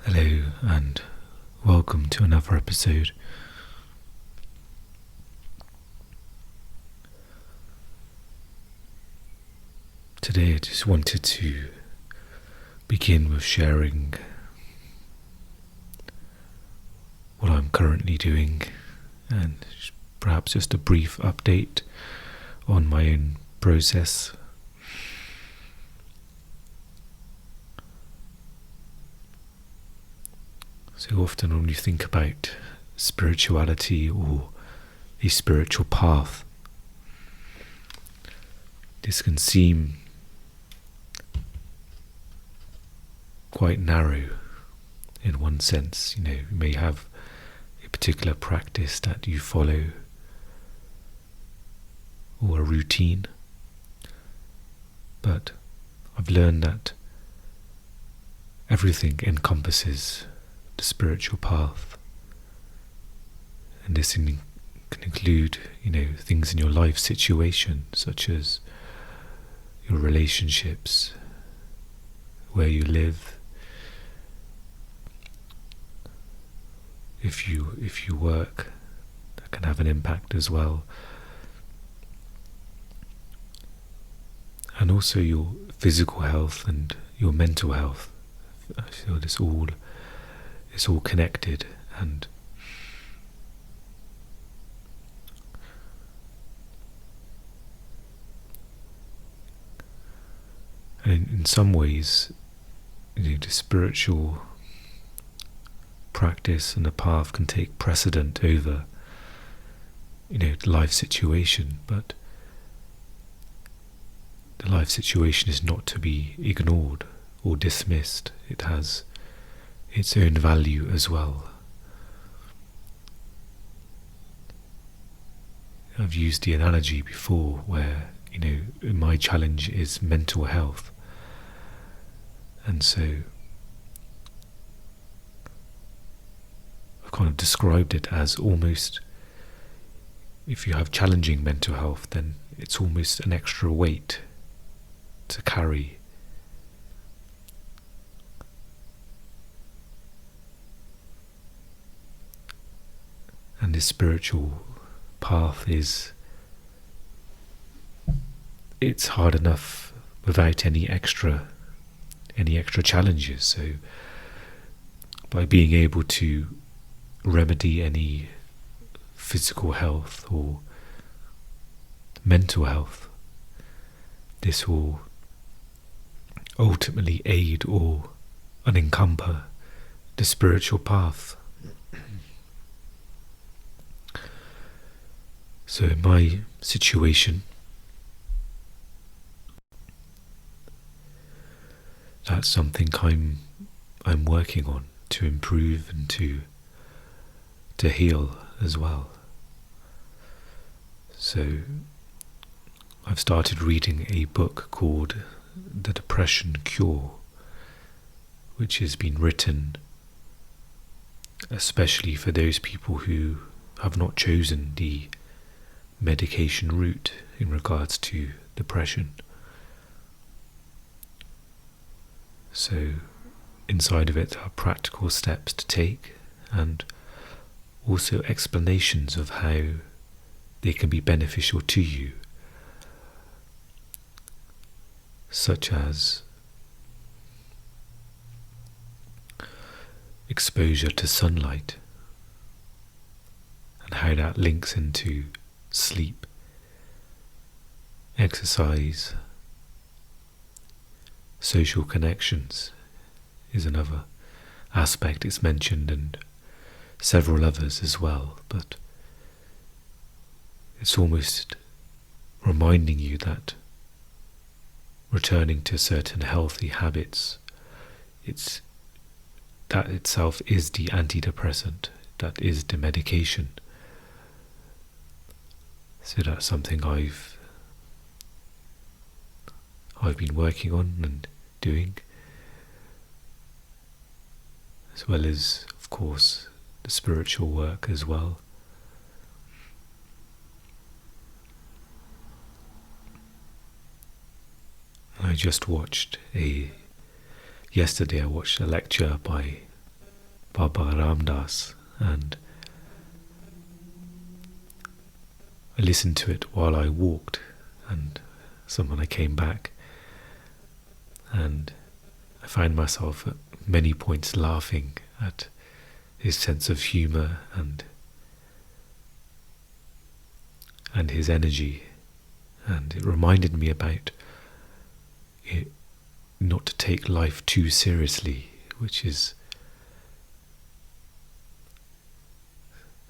Hello and welcome to another episode. Today I just wanted to begin with sharing what I'm currently doing and perhaps just a brief update on my own process. So often when you think about spirituality or a spiritual path, this can seem quite narrow in one sense. You may have a particular practice that you follow or a routine, but I've learned that everything encompasses the spiritual path, and this can include things in your life situation, such as your relationships, where you live, if you work, that can have an impact as well, and also your physical health and your mental health. I feel it's all connected, and in some ways, the spiritual practice and the path can take precedent over the life situation, but the life situation is not to be ignored or dismissed. It has its own value as well. I've used the analogy before where my challenge is mental health, and so I've kind of described it as almost, if you have challenging mental health, then it's almost an extra weight to carry. And this spiritual path it's hard enough without any extra challenges. So by being able to remedy any physical health or mental health, this will ultimately aid or unencumber the spiritual path. So in my situation, that's something I'm working on to improve and to heal as well. So I've started reading a book called The Depression Cure, which has been written especially for those people who have not chosen the medication route in regards to depression. So inside of it are practical steps to take, and also explanations of how they can be beneficial to you, such as exposure to sunlight and how that links into sleep, exercise, social connections is another aspect it's mentioned, and several others as well. But it's almost reminding you that returning to certain healthy habits, that itself is the antidepressant, that is the medication. So that's something I've been working on and doing, as well as, of course, the spiritual work as well. I just watched yesterday I watched a lecture by Baba Ramdas, and I listened to it while I walked, and when I came back, and I found myself at many points laughing at his sense of humour and his energy, and it reminded me about it, not to take life too seriously, which is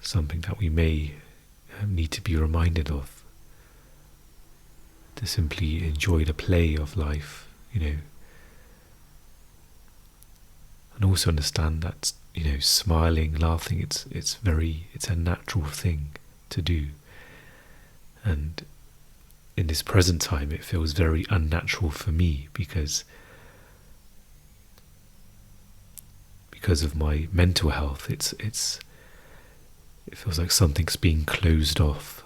something that we may need to be reminded of, to simply enjoy the play of life, and also understand that, smiling, laughing, it's a natural thing to do. And in this present time, it feels very unnatural for me because of my mental health. It feels like something's being closed off.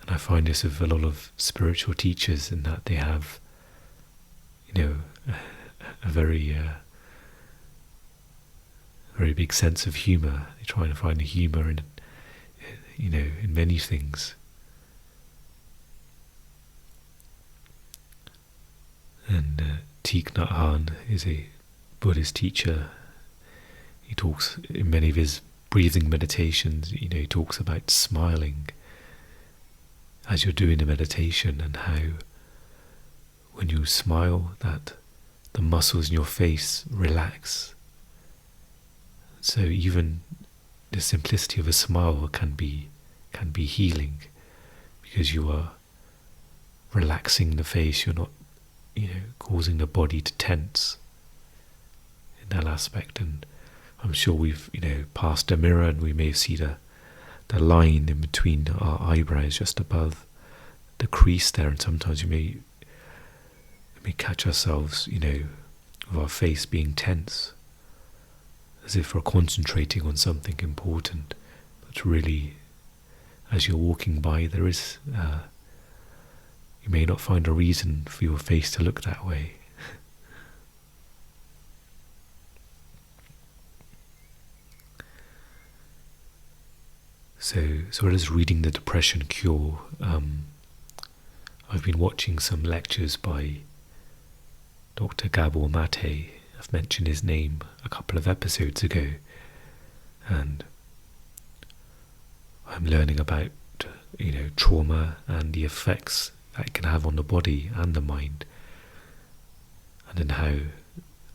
And I find this with a lot of spiritual teachers, in that they have, a very big sense of humour. They try to find the humour in, in many things. And Thich Nhat Hanh is a Buddhist teacher. He talks in many of his breathing meditations, he talks about smiling as you're doing a meditation, and how when you smile, that the muscles in your face relax. So even the simplicity of a smile can be healing, because you are relaxing the face. You're not, causing the body to tense in that aspect. And I'm sure we've, passed a mirror, and we may see the line in between our eyebrows, just above the crease there, and sometimes we may catch ourselves, with our face being tense, as if we're concentrating on something important. But really, as you're walking by, there is you may not find a reason for your face to look that way. So well as reading The Depression Cure, I've been watching some lectures by Dr. Gabor Mate. I've mentioned his name a couple of episodes ago, and I'm learning about, trauma and the effects that it can have on the body and the mind, and then how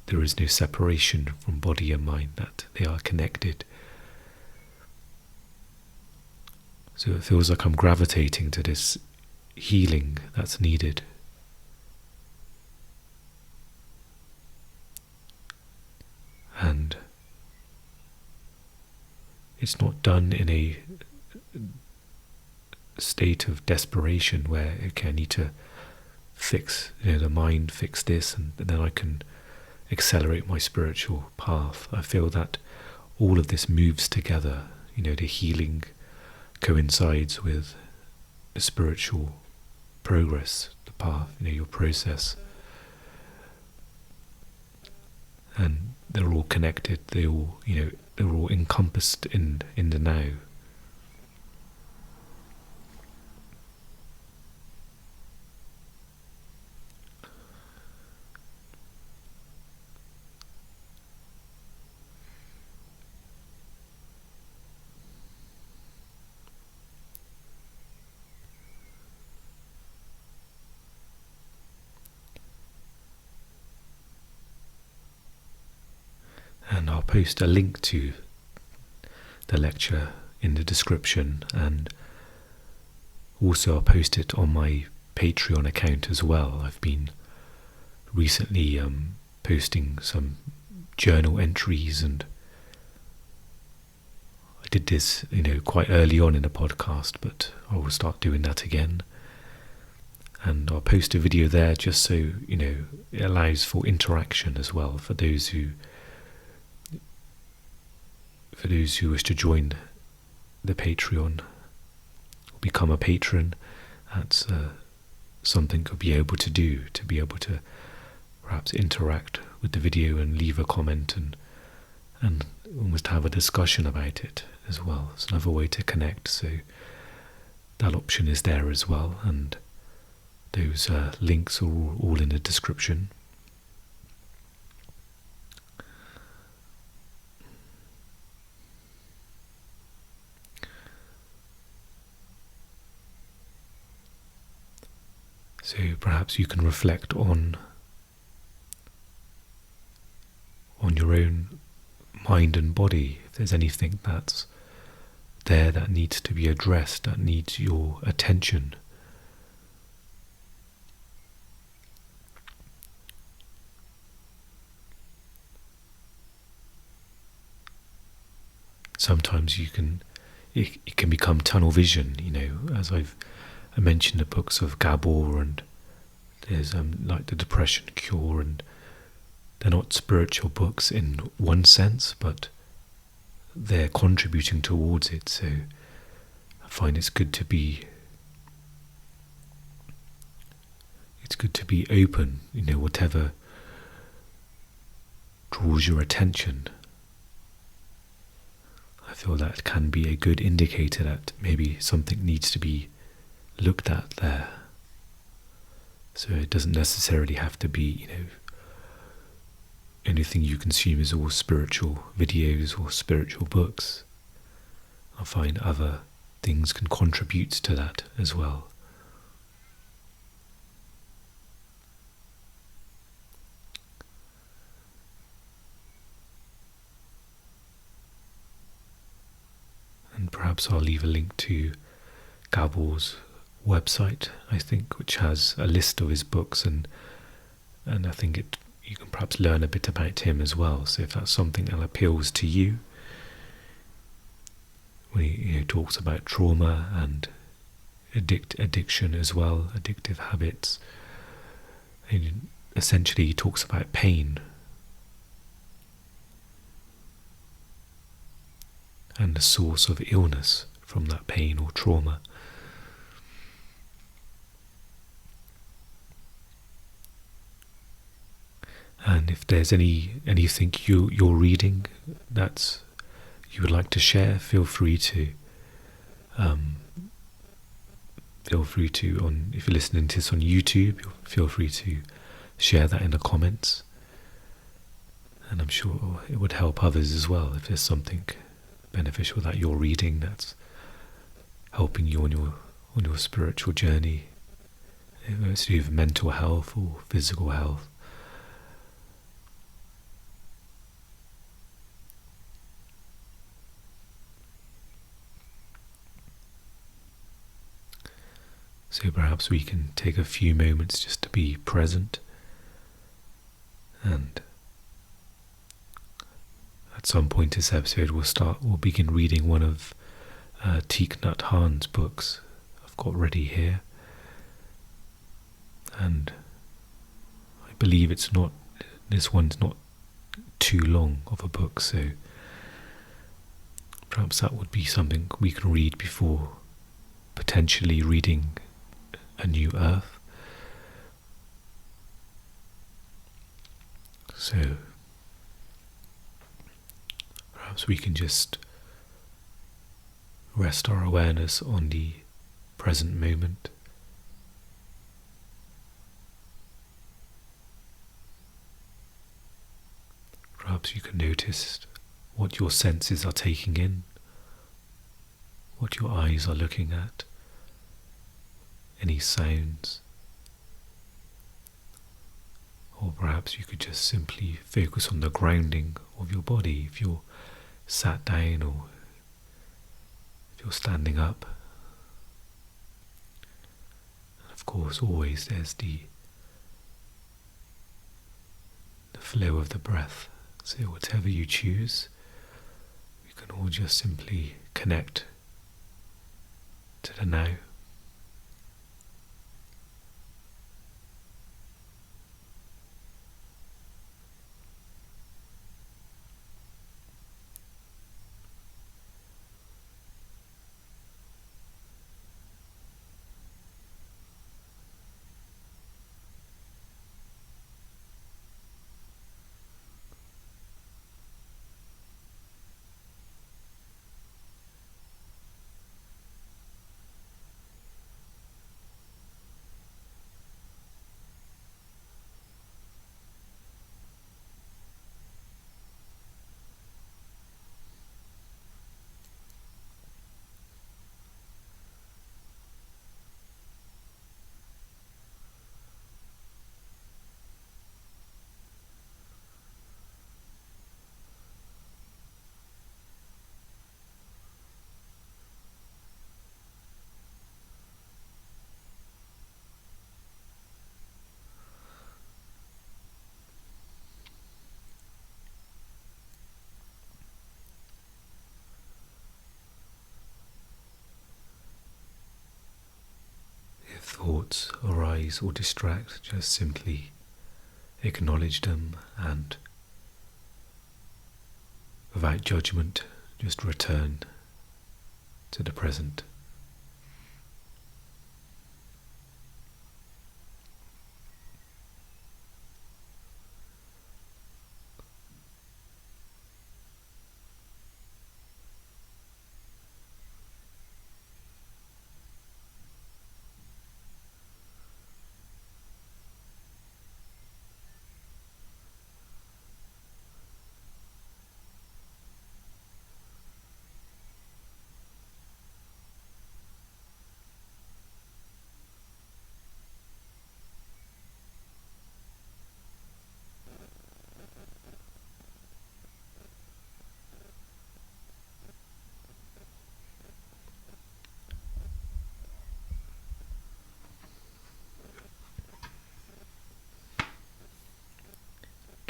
there is no separation from body and mind, that they are connected. So it feels like I'm gravitating to this healing that's needed. And it's not done in a state of desperation where, okay, I need to fix, the mind, fix this, and then I can accelerate my spiritual path. I feel that all of this moves together. The healing coincides with the spiritual progress, the path, your process. And they're all connected. They all, they're all encompassed in the now. And I'll post a link to the lecture in the description, and also I'll post it on my Patreon account as well. I've been recently posting some journal entries, and I did this, quite early on in the podcast, but I will start doing that again. And I'll post a video there just so, it allows for interaction as well for those who wish to join the Patreon, become a patron, That's something to be able to do, to be able to perhaps interact with the video and leave a comment and almost have a discussion about it as well. It's another way to connect, so that option is there as well, and those links are all in the description. So perhaps you can reflect on your own mind and body, if there's anything that's there that needs to be addressed, that needs your attention. Sometimes it can become tunnel vision, as I mentioned the books of Gabor, and there's like the Depression Cure, and they're not spiritual books in one sense, but they're contributing towards it. So I find it's good to be open, whatever draws your attention. I feel that can be a good indicator that maybe something needs to be looked at there. So it doesn't necessarily have to be, anything you consume is all spiritual videos or spiritual books. I find other things can contribute to that as well. And perhaps I'll leave a link to Gabor's website, I think, which has a list of his books, and I think you can perhaps learn a bit about him as well. So if that's something that appeals to you, when he talks about trauma and addiction as well, addictive habits, and essentially he talks about pain and the source of illness from that pain or trauma. And if there's anything you're reading that you would like to share, feel free to. If you're listening to this on YouTube, feel free to share that in the comments. And I'm sure it would help others as well if there's something beneficial that you're reading that's helping you on your spiritual journey, whether it's to do with mental health or physical health. So perhaps we can take a few moments just to be present, and at some point this episode we'll begin reading one of Thich Nhat Hanh's books I've got ready here, and I believe this one's not too long of a book, so perhaps that would be something we can read before potentially reading A New Earth. So perhaps we can just rest our awareness on the present moment. Perhaps you can notice what your senses are taking in, what your eyes are looking at, any sounds. Or perhaps you could just simply focus on the grounding of your body if you're sat down or if you're standing up. And of course, always there's the flow of the breath. So whatever you choose, we can all just simply connect to the now. thoughts arise or distract, just simply acknowledge them and, without judgment, just return to the present.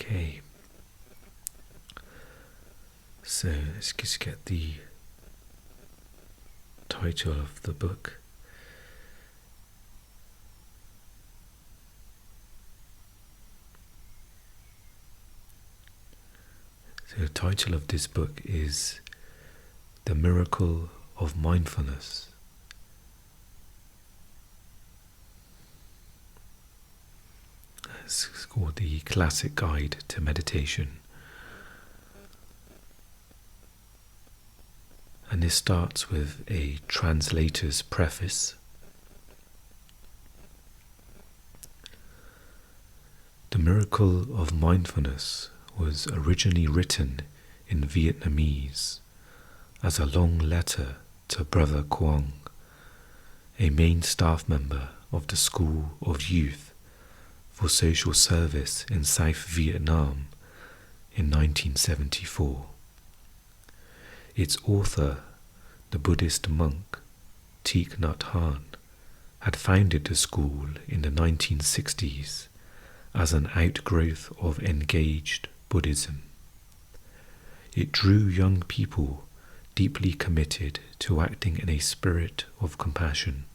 Okay, so let's just get the title of the book. So the title of this book is The Miracle of Mindfulness. It's called The Classic Guide to Meditation. And this starts with a translator's preface. The Miracle of Mindfulness was originally written in Vietnamese as a long letter to Brother Quang, a main staff member of the School of Youth for Social Service in South Vietnam in 1974. Its author, the Buddhist monk Thich Nhat Hanh, had founded the school in the 1960s as an outgrowth of engaged Buddhism. It drew young people deeply committed to acting in a spirit of compassion.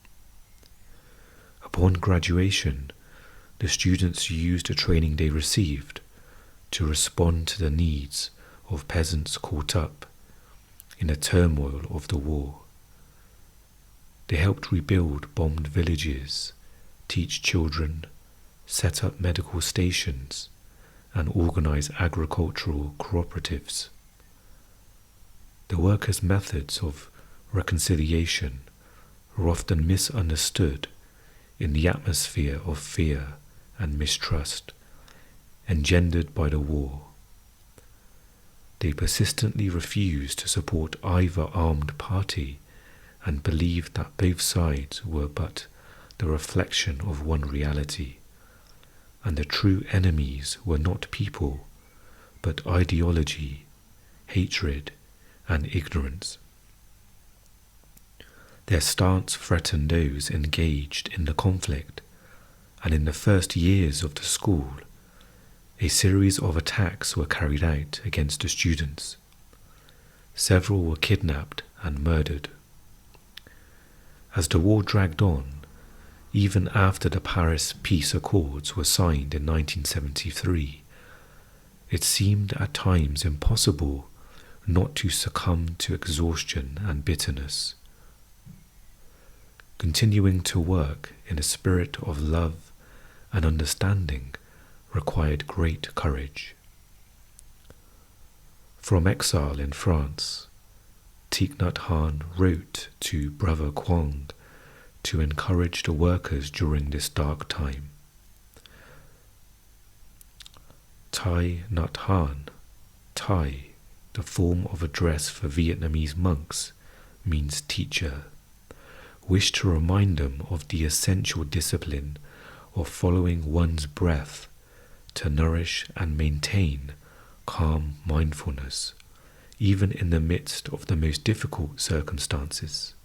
Upon graduation, the students used the training they received to respond to the needs of peasants caught up in the turmoil of the war. They helped rebuild bombed villages, teach children, set up medical stations, and organize agricultural cooperatives. The workers' methods of reconciliation were often misunderstood in the atmosphere of fear and mistrust engendered by the war. They persistently refused to support either armed party and believed that both sides were but the reflection of one reality, and the true enemies were not people, but ideology, hatred, and ignorance. Their stance threatened those engaged in the conflict, and in the first years of the school, a series of attacks were carried out against the students. Several were kidnapped and murdered. As the war dragged on, even after the Paris Peace Accords were signed in 1973, it seemed at times impossible not to succumb to exhaustion and bitterness. Continuing to work in a spirit of love and understanding required great courage. From exile in France, Thich Nhat Hanh wrote to Brother Quang to encourage the workers during this dark time. Thich Nhat Hanh, Thai, the form of address for Vietnamese monks, means teacher, wished to remind them of the essential discipline of following one's breath to nourish and maintain calm mindfulness, even in the midst of the most difficult circumstances.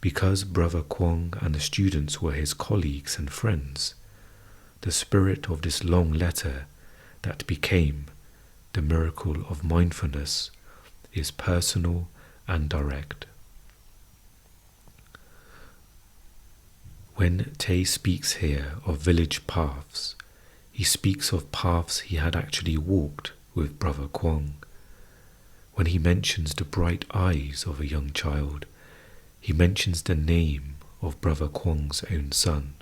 Because Brother Quang and the students were his colleagues and friends, the spirit of this long letter that became the Miracle of Mindfulness is personal and direct. When Tay speaks here of village paths, he speaks of paths he had actually walked with Brother Kwong. When he mentions the bright eyes of a young child, he mentions the name of Brother Kwong's own son.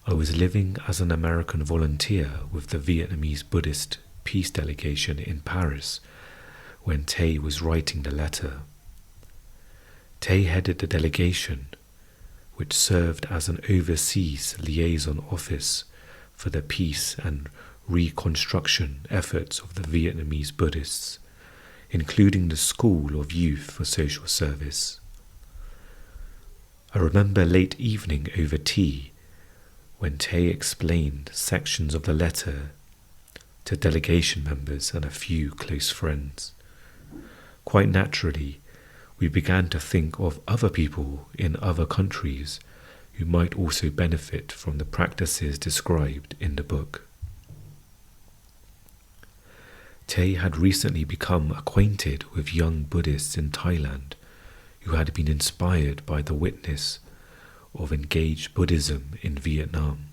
I was living as an American volunteer with the Vietnamese Buddhist peace delegation in Paris when Tay was writing the letter. Tay headed the delegation, which served as an overseas liaison office for the peace and reconstruction efforts of the Vietnamese Buddhists, including the School of Youth for Social Service. I remember late evening over tea when Tay explained sections of the letter to delegation members and a few close friends. Quite naturally, we began to think of other people in other countries who might also benefit from the practices described in the book. Tay had recently become acquainted with young Buddhists in Thailand who had been inspired by the witness of engaged Buddhism in Vietnam.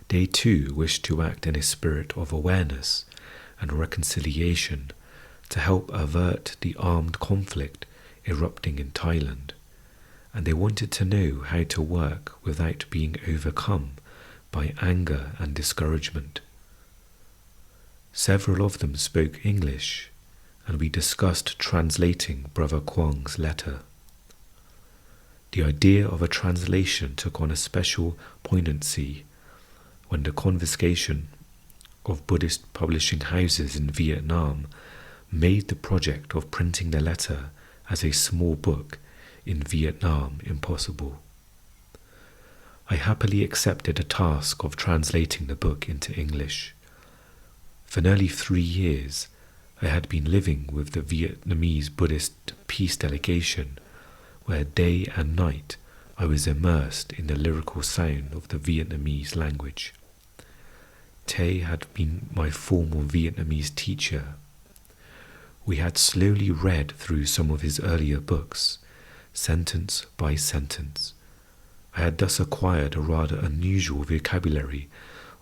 They too wished to act in a spirit of awareness and reconciliation to help avert the armed conflict erupting in Thailand, and they wanted to know how to work without being overcome by anger and discouragement. Several of them spoke English, and we discussed translating Brother Kwong's letter. The idea of a translation took on a special poignancy when the confiscation of Buddhist publishing houses in Vietnam made the project of printing the letter as a small book in Vietnam impossible. I happily accepted the task of translating the book into English. For nearly 3 years, I had been living with the Vietnamese Buddhist peace delegation, where day and night I was immersed in the lyrical sound of the Vietnamese language. Tay had been my formal Vietnamese teacher. We had slowly read through some of his earlier books, sentence by sentence. I had thus acquired a rather unusual vocabulary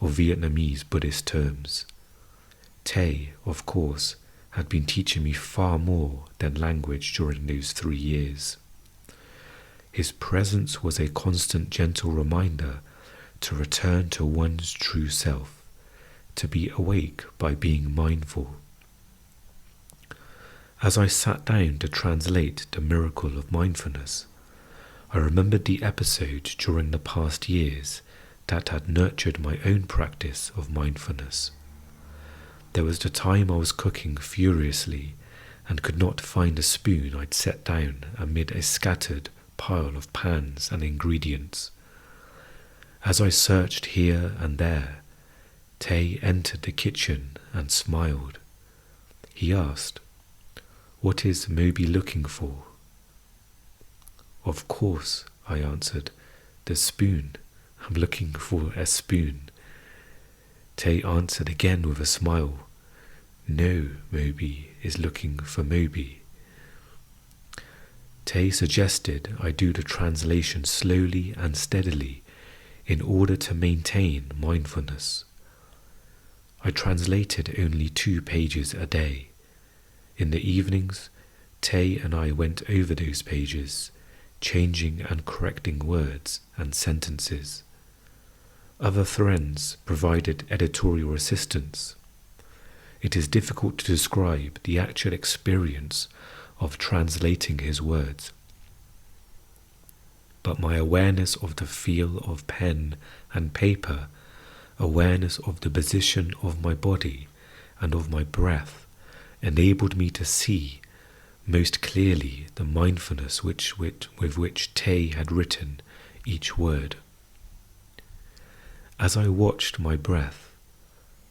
of Vietnamese Buddhist terms. Tay, of course, had been teaching me far more than language during those 3 years. His presence was a constant gentle reminder to return to one's true self, to be awake by being mindful. As I sat down to translate the Miracle of Mindfulness, I remembered the episode during the past years that had nurtured my own practice of mindfulness. There was the time I was cooking furiously and could not find a spoon I'd set down amid a scattered pile of pans and ingredients. As I searched here and there, Tay entered the kitchen and smiled. He asked, "What is Moby looking for?" "Of course," I answered, "the spoon. I'm looking for a spoon." Tay answered again with a smile, "No, Moby is looking for Moby." Tay suggested I do the translation slowly and steadily in order to maintain mindfulness. I translated only 2 pages a day. In the evenings, Tay and I went over those pages, changing and correcting words and sentences. Other friends provided editorial assistance. It is difficult to describe the actual experience of translating his words, but my awareness of the feel of pen and paper, awareness of the position of my body and of my breath, enabled me to see most clearly the mindfulness with which Tay had written each word. As I watched my breath,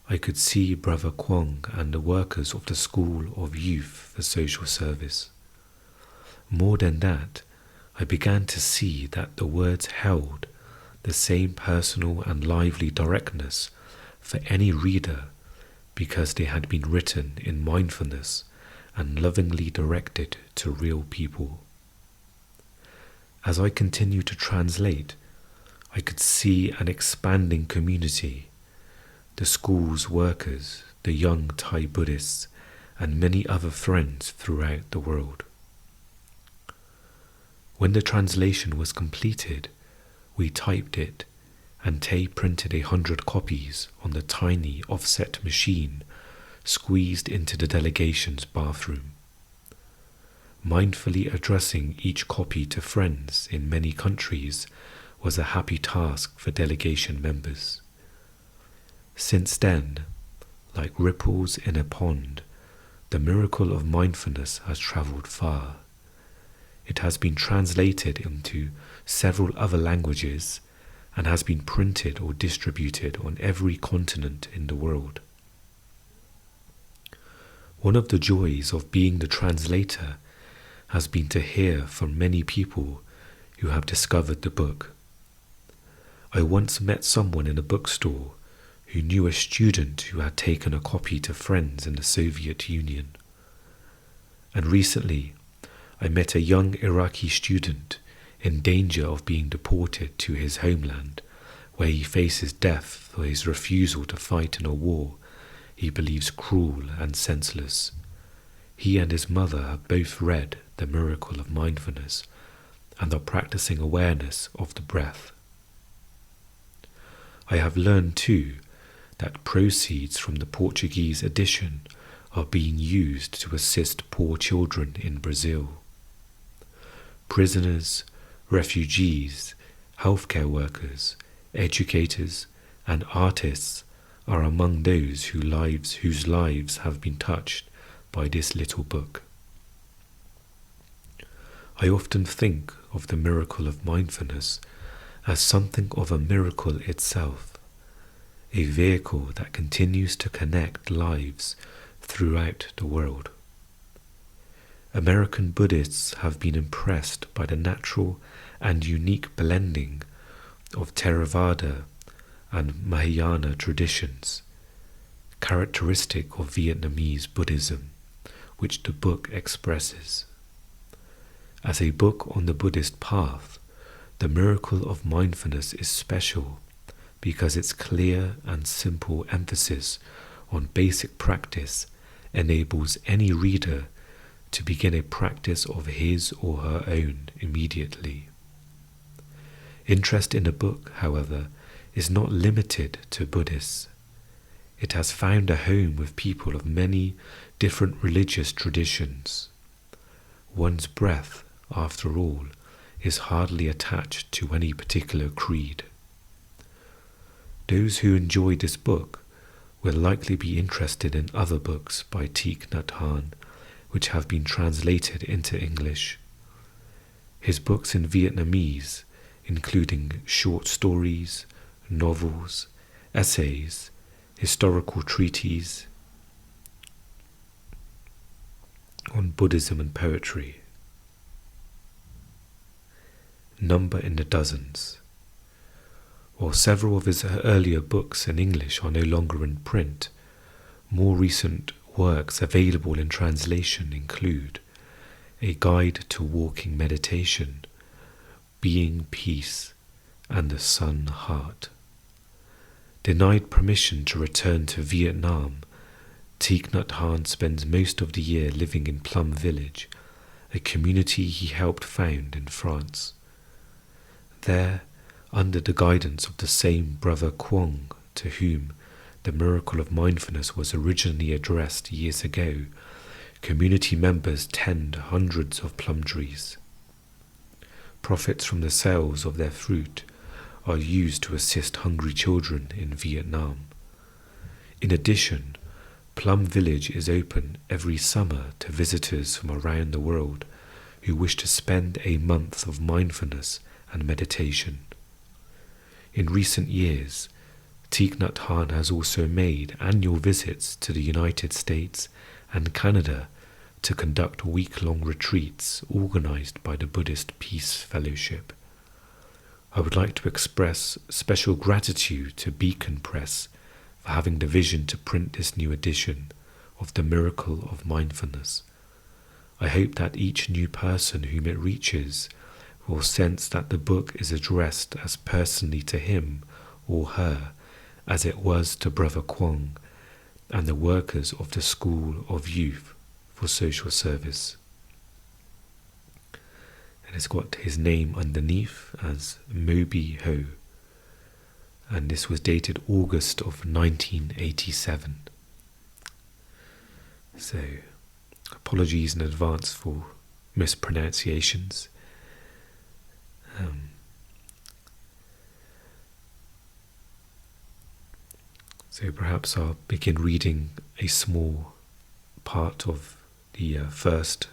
I could see Brother Kwong and the workers of the School of Youth for Social Service. More than that, I began to see that the words held the same personal and lively directness for any reader because they had been written in mindfulness and lovingly directed to real people. As I continued to translate, I could see an expanding community, the school's workers, the young Thai Buddhists, and many other friends throughout the world. When the translation was completed, we typed it, and Tay printed 100 copies on the tiny offset machine squeezed into the delegation's bathroom. Mindfully addressing each copy to friends in many countries was a happy task for delegation members. Since then, like ripples in a pond, the miracle of mindfulness has travelled far. It has been translated into several other languages and has been printed or distributed on every continent in the world. One of the joys of being the translator has been to hear from many people who have discovered the book. I once met someone in a bookstore who knew a student who had taken a copy to friends in the Soviet Union. And recently, I met a young Iraqi student in danger of being deported to his homeland, where he faces death for his refusal to fight in a war he believes cruel and senseless. He and his mother have both read The Miracle of Mindfulness and are practicing awareness of the breath. I have learned too that proceeds from the Portuguese edition are being used to assist poor children in Brazil. Prisoners, refugees, healthcare workers, educators, and artists are among those whose lives have been touched by this little book. I often think of the miracle of mindfulness as something of a miracle itself, a vehicle that continues to connect lives throughout the world. American Buddhists have been impressed by the natural and unique blending of Theravada and Mahayana traditions, characteristic of Vietnamese Buddhism, which the book expresses. As a book on the Buddhist path, The Miracle of Mindfulness is special because its clear and simple emphasis on basic practice enables any reader to begin a practice of his or her own immediately. Interest in the book, however, is not limited to Buddhists. It has found a home with people of many different religious traditions. One's breath, after all, is hardly attached to any particular creed. Those who enjoy this book will likely be interested in other books by Thich Nhat Hanh, which have been translated into English. His books in Vietnamese, including short stories, novels, essays, historical treatises on Buddhism and poetry, number in the dozens. While several of his earlier books in English are no longer in print, more recent works available in translation include A Guide to Walking Meditation, Being Peace, and The Sun Heart. Denied permission to return to Vietnam, Thich Nhat Hanh spends most of the year living in Plum Village, a community he helped found in France. There, under the guidance of the same brother Quang to whom the miracle of mindfulness was originally addressed years ago, community members tend hundreds of plum trees. Profits from the sales of their fruit are used to assist hungry children in Vietnam. In addition, Plum Village is open every summer to visitors from around the world who wish to spend a month of mindfulness and meditation. In recent years, Thich Nhat Hanh has also made annual visits to the United States and Canada to conduct week-long retreats organized by the Buddhist Peace Fellowship. I would like to express special gratitude to Beacon Press for having the vision to print this new edition of The Miracle of Mindfulness. I hope that each new person whom it reaches or sense that the book is addressed as personally to him or her as it was to Brother Kwong and the workers of the School of Youth for Social Service. And it's got his name underneath as Moby Ho, and this was dated August of 1987. So, apologies in advance for mispronunciations. So perhaps I'll begin reading a small part of the first,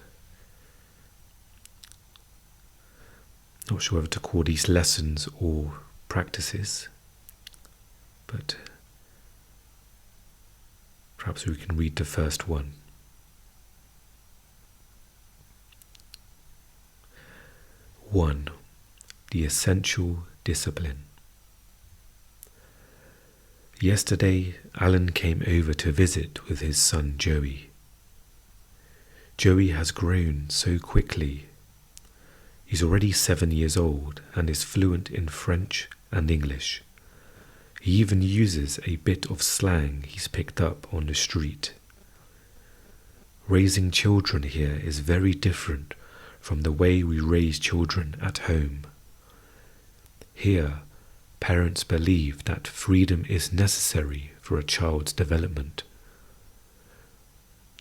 not sure whether to call these lessons or practices, but perhaps we can read the first one. 1. The essential discipline. Yesterday, Alan came over to visit with his son Joey. Joey has grown so quickly. He's already 7 years old and is fluent in French and English. He even uses a bit of slang he's picked up on the street. Raising children here is very different from the way we raise children at home. Here, parents believe that freedom is necessary for a child's development.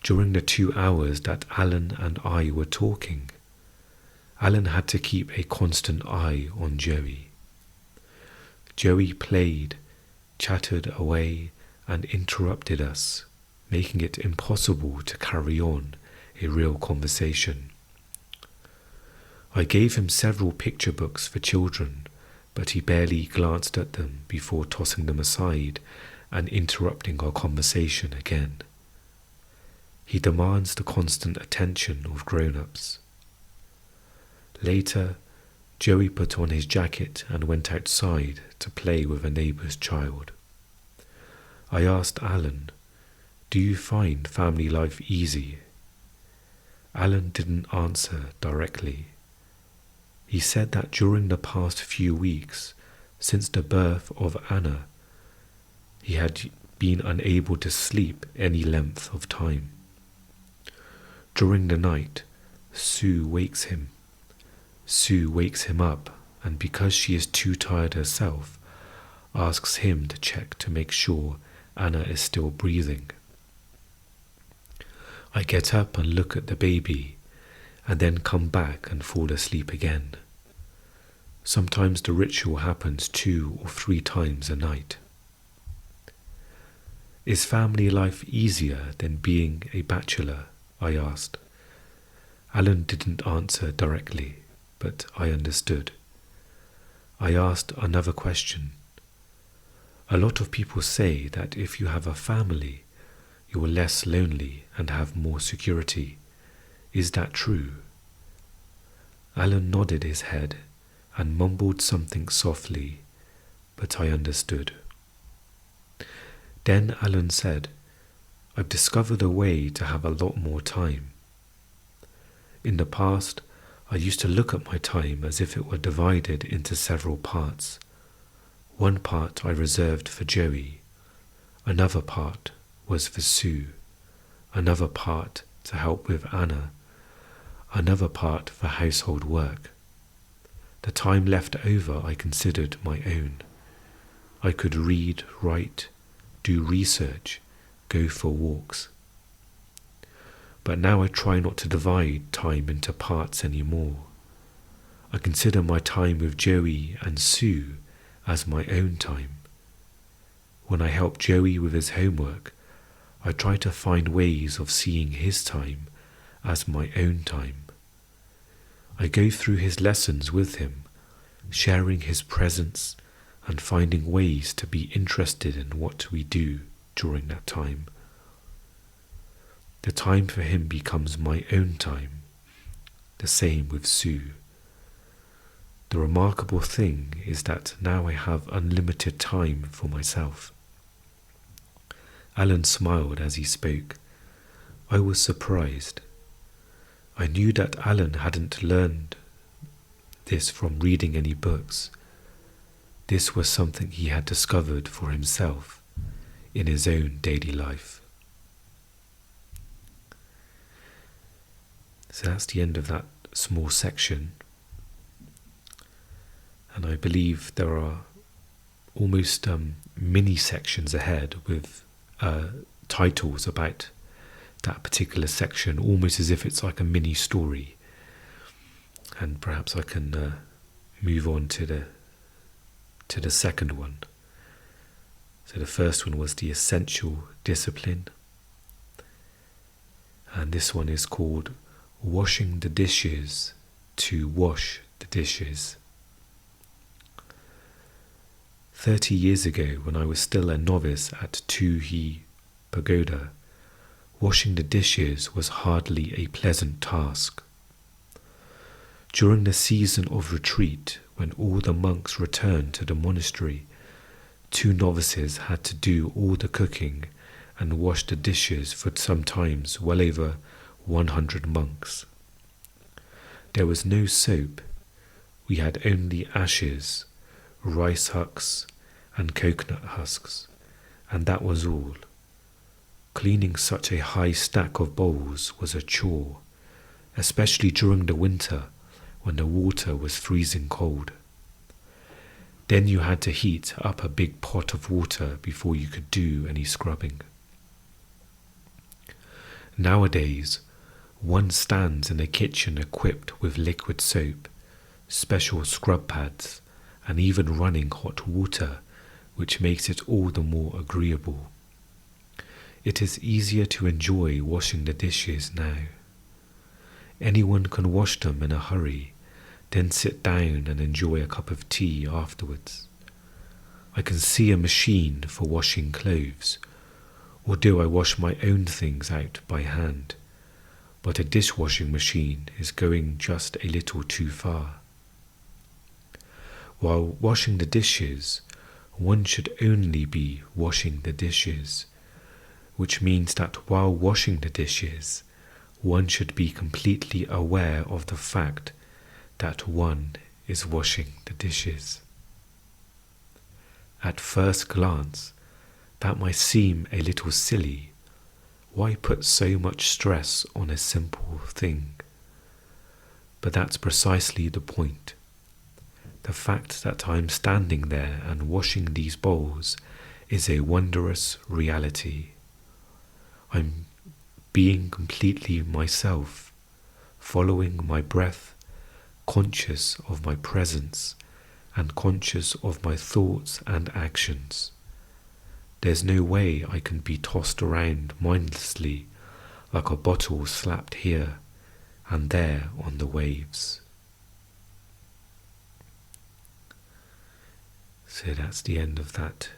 During the 2 hours that Alan and I were talking, Alan had to keep a constant eye on Joey. Joey played, chattered away, and interrupted us, making it impossible to carry on a real conversation. I gave him several picture books for children, but he barely glanced at them before tossing them aside and interrupting our conversation again. He demands the constant attention of grown-ups. Later, Joey put on his jacket and went outside to play with a neighbour's child. I asked Alan, "Do you find family life easy?" Alan didn't answer directly. He said that during the past few weeks, since the birth of Anna, he had been unable to sleep any length of time. During the night, Sue wakes him. Sue wakes him up, and because she is too tired herself, asks him to check to make sure Anna is still breathing. I get up and look at the baby, and then come back and fall asleep again. Sometimes the ritual happens 2 or 3 times a night. Is family life easier than being a bachelor? I asked. Alan didn't answer directly, but I understood. I asked another question. A lot of people say that if you have a family, you are less lonely and have more security. Is that true? Alan nodded his head and mumbled something softly, but I understood. Then Alan said, "I've discovered a way to have a lot more time. In the past, I used to look at my time as if it were divided into several parts. One part I reserved for Joey, another part was for Sue, another part to help with Anna, another part for household work. The time left over I considered my own. I could read, write, do research, go for walks. But now I try not to divide time into parts anymore. I consider my time with Joey and Sue as my own time. When I help Joey with his homework, I try to find ways of seeing his time as my own time. I go through his lessons with him, sharing his presence and finding ways to be interested in what we do during that time. The time for him becomes my own time, the same with Sue. The remarkable thing is that now I have unlimited time for myself." Alan smiled as he spoke. I was surprised. I knew that Alan hadn't learned this from reading any books. This was something he had discovered for himself in his own daily life. So that's the end of that small section. And I believe there are almost mini sections ahead with titles about that particular section, almost as if it's like a mini story. And perhaps I can move on to the second one. So the first one was the essential discipline, and this one is called washing the dishes to wash the dishes. 30 years ago, when I was still a novice at Tu Hi Pagoda, washing the dishes was hardly a pleasant task. During the season of retreat, when all the monks returned to the monastery, 2 novices had to do all the cooking and wash the dishes for sometimes well over 100 monks. There was no soap. We had only ashes, rice husks, and coconut husks, and that was all. Cleaning such a high stack of bowls was a chore, especially during the winter when the water was freezing cold. Then you had to heat up a big pot of water before you could do any scrubbing. Nowadays, one stands in a kitchen equipped with liquid soap, special scrub pads, and even running hot water, which makes it all the more agreeable. It is easier to enjoy washing the dishes now. Anyone can wash them in a hurry, then sit down and enjoy a cup of tea afterwards. I can see a machine for washing clothes, or do I wash my own things out by hand? But a dishwashing machine is going just a little too far. While washing the dishes, one should only be washing the dishes, which means that while washing the dishes, one should be completely aware of the fact that one is washing the dishes. At first glance, that might seem a little silly. Why put so much stress on a simple thing? But that's precisely the point. The fact that I'm standing there and washing these bowls is a wondrous reality. I'm being completely myself, following my breath, conscious of my presence, and conscious of my thoughts and actions. There's no way I can be tossed around mindlessly like a bottle slapped here and there on the waves. So that's the end of that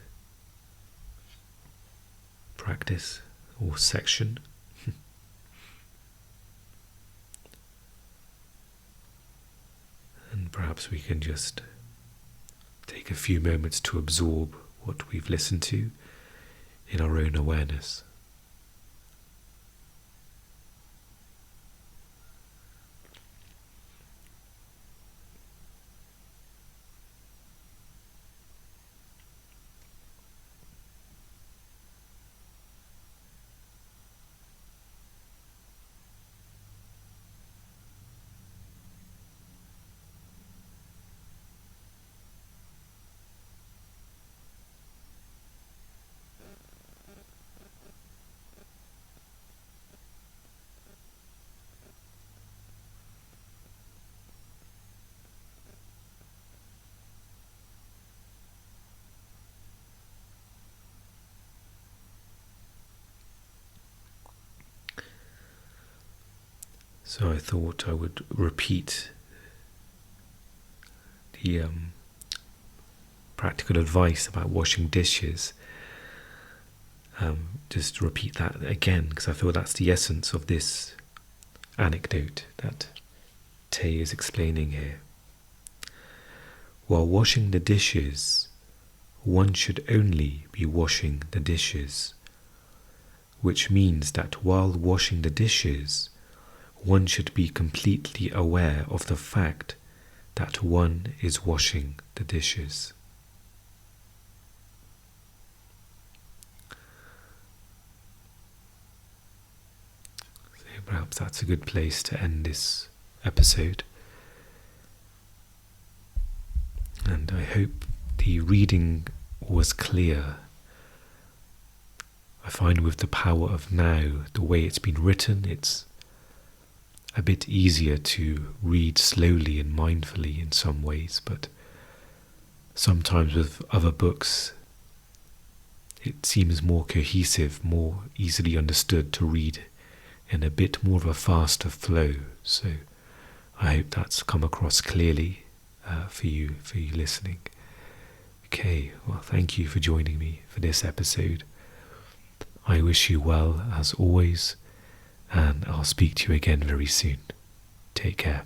practice or section. And perhaps we can just take a few moments to absorb what we've listened to in our own awareness. So I thought I would repeat the practical advice about washing dishes. Just repeat that again, because I feel that's the essence of this anecdote that Tay is explaining here. While washing the dishes, one should only be washing the dishes, which means that while washing the dishes, one should be completely aware of the fact that one is washing the dishes. So perhaps that's a good place to end this episode. And I hope the reading was clear. I find with the power of now, the way it's been written, it's a bit easier to read slowly and mindfully in some ways, but sometimes with other books it seems more cohesive, more easily understood to read in a bit more of a faster flow. So I hope that's come across clearly for you listening. Okay, well, thank you for joining me for this episode. I wish you well as always, and I'll speak to you again very soon. Take care.